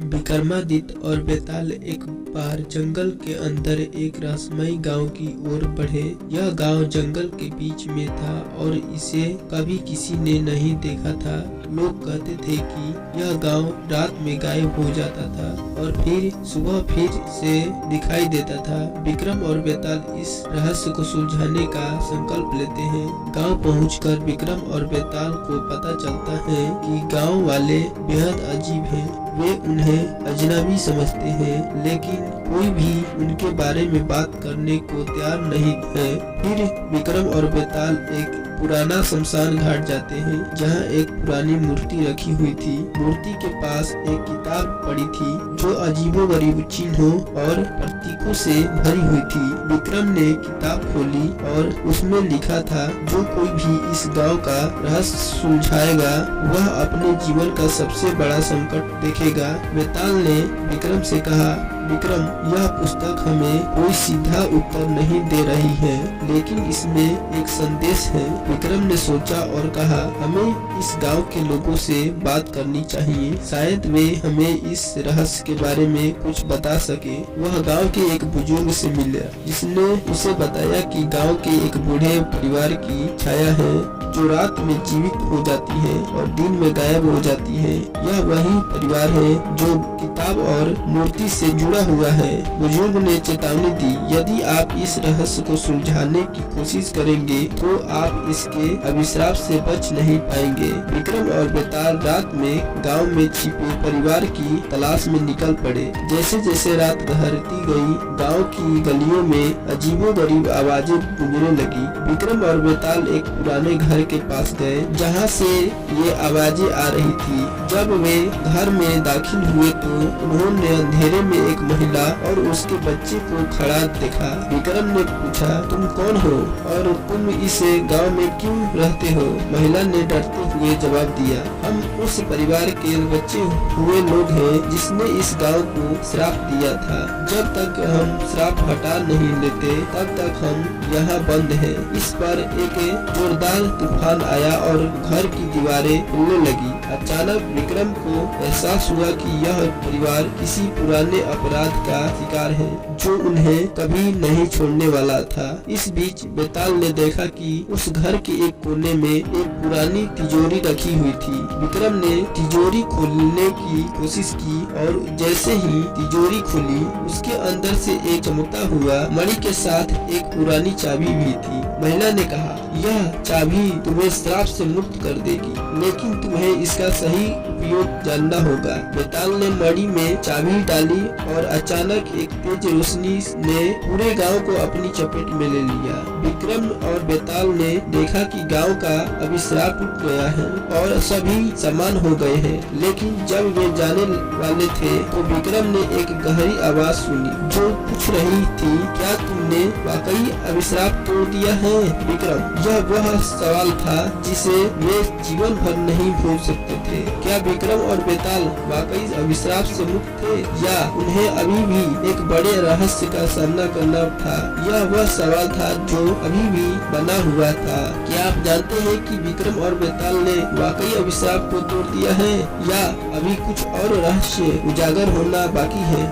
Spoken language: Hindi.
विक्रमादित्य और बेताल एक बार जंगल के अंदर एक रहस्यमयी गांव की ओर बढ़े। यह गांव जंगल के बीच में था और इसे कभी किसी ने नहीं देखा था। लोग कहते थे कि यह गांव रात में गायब हो जाता था और फिर सुबह फिर से दिखाई देता था। विक्रम और बेताल इस रहस्य को सुलझाने का संकल्प लेते हैं। गांव पहुंचकर विक्रम और बेताल को पता चलता है कि गांव वाले बेहद अजीब हैं। वे उन्हें अजनबी समझते हैं, लेकिन कोई भी उनके बारे में बात करने को तैयार नहीं है। फिर विक्रम और बेताल एक पुराना शमशान घाट जाते हैं, जहां एक पुरानी मूर्ति रखी हुई थी। मूर्ति के पास एक किताब पड़ी थी जो अजीबोगरीब चिन्हों और प्रतीकों से भरी हुई थी। विक्रम ने किताब खोली और उसमें लिखा था, जो कोई भी इस गांव का रहस्य सुलझाएगा वह अपने जीवन का सबसे बड़ा संकट देखेगा। बेताल ने विक्रम से कहा, विक्रम, यह पुस्तक हमें कोई सीधा उत्तर नहीं दे रही है, लेकिन इसमें एक संदेश है। विक्रम ने सोचा और कहा, हमें इस गांव के लोगों से बात करनी चाहिए, शायद वे हमें इस रहस्य के बारे में कुछ बता सके। वह गांव के एक बुजुर्ग से मिला, जिसने उसे बताया कि गांव के एक बूढ़े परिवार की छाया है जो रात में जीवित हो जाती है और दिन में गायब हो जाती है। यह वही परिवार है जो किताब और मूर्ति से जुड़ा हुआ है। बुजुर्ग ने चेतावनी दी, यदि आप इस रहस्य को सुलझाने की कोशिश करेंगे तो आप इसके अभिशाप से बच नहीं पाएंगे। विक्रम और बेताल रात में गांव में छिपे परिवार की तलाश में निकल पड़े। जैसे जैसे रात गहरती गई, गांव की गलियों में अजीबोगरीब आवाजें गूंजने लगी। विक्रम और बेताल एक पुराने घर के पास गए जहां से ये आवाजें आ रही थी। जब वे घर में दाखिल हुए तो उन्होंने अंधेरे में एक महिला और उसके बच्चे को खड़ा देखा। विक्रम ने पूछा, तुम कौन हो और तुम इस गांव में क्यों रहते हो? महिला ने डरते हुए जवाब दिया, हम उस परिवार के बच्चे हुए लोग हैं जिसने इस गांव को श्राप दिया था। जब तक हम श्राप हटा नहीं लेते तब तक हम यहाँ बंद हैं। इस पर एक जोरदार तूफान आया और घर की दीवारें हिलने लगी। अचानक विक्रम को एहसास हुआ कि यह परिवार किसी पुराने अपराध का शिकार है जो उन्हें कभी नहीं छोड़ने वाला था। इस बीच बेताल ने देखा कि उस घर के एक कोने में एक पुरानी तिजोरी रखी हुई थी। विक्रम ने तिजोरी खोलने की कोशिश की और जैसे ही तिजोरी खुली, उसके अंदर से एक चमकता हुआ मणि के साथ एक पुरानी चाबी भी थी। महिला ने कहा, यह चाबी तुम्हें श्राप से मुक्त कर देगी, लेकिन तुम्हें इसका सही उपयोग जानना होगा। बेताल ने मणि में चाबी डाली और अचानक एक तेज रोशनी ने पूरे गांव को अपनी चपेट में ले लिया। विक्रम और बेताल ने देखा कि गांव का अभिशाप टूट गया है और सभी समान हो गए हैं। लेकिन जब वे जाने वाले थे तो विक्रम ने एक गहरी आवाज सुनी जो पूछ रही थी, क्या तुमने वाकई अभिशाप तोड़ दिया है? विक्रम, यह वह सवाल था जिसे वे जीवन भर नहीं भूल सकते थे। क्या विक्रम और बेताल वाकई अभिशाप से मुक्त थे या उन्हें अभी भी एक बड़े रहस्य का सामना करना था? यह वह सवाल था जो अभी भी बना हुआ था। क्या आप जानते हैं कि विक्रम और बेताल ने वाकई अभिशाप को तोड़ दिया है या अभी कुछ और रहस्य उजागर होना बाकी है?